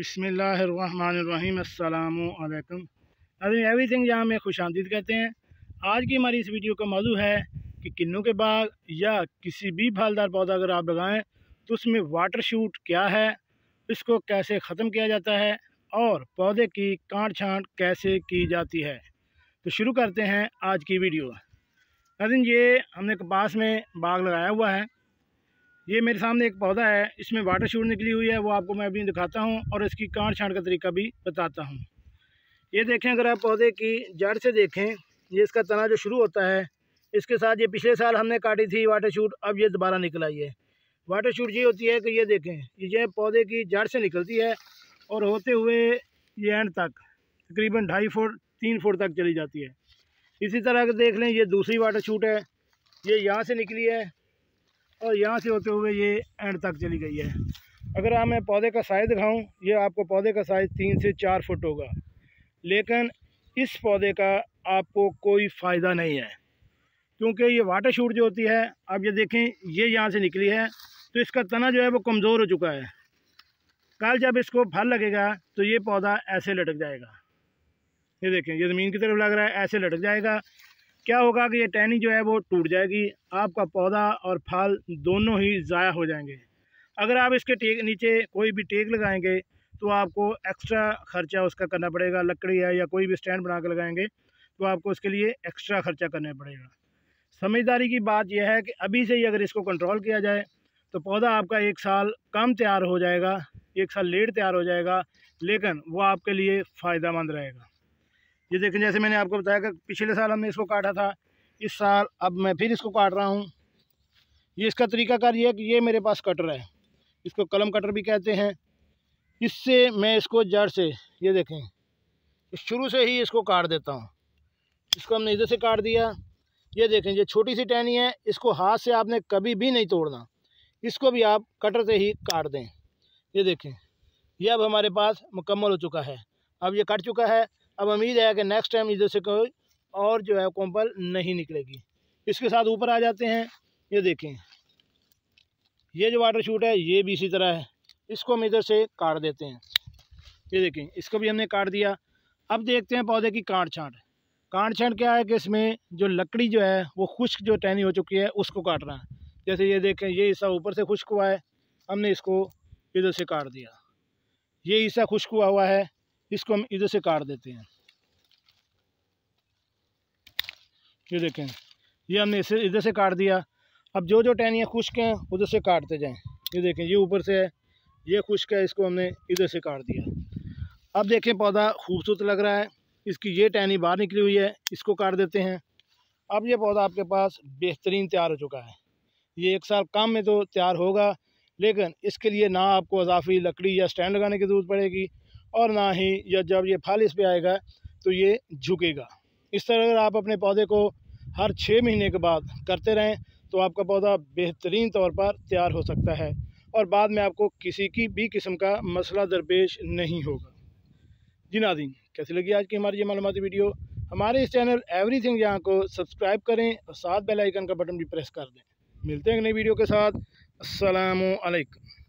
बिस्मिल्लाहिर्रहमानिर्रहीम अस्सलामु अलैकुम। एवरीथिंग यहाँ में खुशामदीद कहते हैं। आज की हमारी इस वीडियो का मौजू है कि किन्नू के बाग या किसी भी फलदार पौधा अगर आप लगाएं तो उसमें वाटर शूट क्या है, इसको कैसे ख़त्म किया जाता है और पौधे की काट छांट कैसे की जाती है। तो शुरू करते हैं आज की वीडियो। नाज़रीन, ये हमने कपास में बाग लगाया हुआ है। ये मेरे सामने एक पौधा है, इसमें वाटर शूट निकली हुई है, वो आपको मैं अभी दिखाता हूँ और इसकी काट छांट का तरीका भी बताता हूँ। ये देखें, अगर आप पौधे की जड़ से देखें, ये इसका तना जो शुरू होता है, इसके साथ ये पिछले साल हमने काटी थी वाटर शूट, अब ये दोबारा निकल आई है। वाटर शूट ये होती है कि ये देखें, ये पौधे की जड़ से निकलती है और होते हुए ये एंड तक तकरीबन 2.5 फुट 3 फुट तक चली जाती है। इसी तरह अगर देख लें, ये दूसरी वाटर शूट है, ये यहाँ से निकली है और यहाँ से होते हुए ये एंड तक चली गई है। अगर आप मैं पौधे का साइज़ दिखाऊं, ये आपको पौधे का साइज़ 3 से 4 फुट होगा, लेकिन इस पौधे का आपको कोई फ़ायदा नहीं है, क्योंकि ये वाटर शूट जो होती है, आप ये देखें, ये यहाँ से निकली है तो इसका तना जो है वो कमज़ोर हो चुका है। कल जब इसको फल लगेगा तो ये पौधा ऐसे लटक जाएगा। ये देखें, ये ज़मीन की तरफ लग रहा है, ऐसे लटक जाएगा। क्या होगा कि ये टहनी जो है वो टूट जाएगी, आपका पौधा और फल दोनों ही ज़ाया हो जाएंगे। अगर आप इसके टेक नीचे कोई भी टेक लगाएंगे तो आपको एक्स्ट्रा ख़र्चा उसका करना पड़ेगा। लकड़ी है या कोई भी स्टैंड बना कर लगाएंगे तो आपको उसके लिए एक्स्ट्रा ख़र्चा करना पड़ेगा। समझदारी की बात यह है कि अभी से ही अगर इसको कंट्रोल किया जाए तो पौधा आपका 1 साल कम तैयार हो जाएगा, 1 साल लेट तैयार हो जाएगा, लेकिन वो आपके लिए फ़ायदेमंद रहेगा। ये देखें, जैसे मैंने आपको बताया कि पिछले साल हमने इसको काटा था, इस साल अब मैं फिर इसको काट रहा हूँ। ये इसका तरीकाकार ये है कि ये मेरे पास कटर है, इसको कलम कटर भी कहते हैं। इससे मैं इसको जड़ से, ये देखें, शुरू से ही इसको काट देता हूँ। इसको हमने इधर से काट दिया। ये देखें, ये छोटी सी टहनी है, इसको हाथ से आपने कभी भी नहीं तोड़ना, इसको भी आप कटर से ही काट दें। ये देखें, ये अब हमारे पास मुकम्मल हो चुका है, अब ये कट चुका है। अब उम्मीद है कि नेक्स्ट टाइम इधर से कोई और जो है कोम्पल नहीं निकलेगी। इसके साथ ऊपर आ जाते हैं। ये देखें, ये जो वाटर शूट है ये भी इसी तरह है, इसको हम इधर से काट देते हैं। ये देखें, इसको भी हमने काट दिया। अब देखते हैं पौधे की काट छांट। काट छांट क्या है कि इसमें जो लकड़ी जो है वो खुश्क जो टहनी हो चुकी है उसको काटना है। जैसे ये देखें, ये हिस्सा ऊपर से खुश्क हुआ है, हमने इसको इधर से काट दिया। ये हिस्सा खुश्क हुआ है, इसको हम इधर से काट देते हैं। ये देखें, ये हमने इसे इधर से काट दिया। अब जो जो टहनियाँ खुश्क हैं उधर से काटते जाएं। ये देखें, ये ऊपर से है, ये खुश्क है, इसको हमने इधर से काट दिया। अब देखें, पौधा खूबसूरत लग रहा है, इसकी ये टहनी बाहर निकली हुई है, इसको काट देते हैं। अब ये पौधा आपके पास बेहतरीन तैयार हो चुका है। ये 1 साल कम में तो तैयार होगा, लेकिन इसके लिए ना आपको इजाफी लकड़ी या स्टैंड लगाने की ज़रूरत पड़ेगी और ना ही या जब ये फल इस पे आएगा तो ये झुकेगा। इस तरह अगर आप अपने पौधे को हर 6 महीने के बाद करते रहें तो आपका पौधा बेहतरीन तौर पर तैयार हो सकता है और बाद में आपको किसी की भी किस्म का मसला दरपेश नहीं होगा। जी नाज़रीन, कैसी लगी आज की हमारी ये मालूमाती वीडियो? हमारे इस चैनल एवरीथिंग यहाँ को सब्सक्राइब करें और साथ बेल आइकन का बटन भी प्रेस कर दें। मिलते हैं एक नई वीडियो के साथ। अस्सलामु अलैकुम।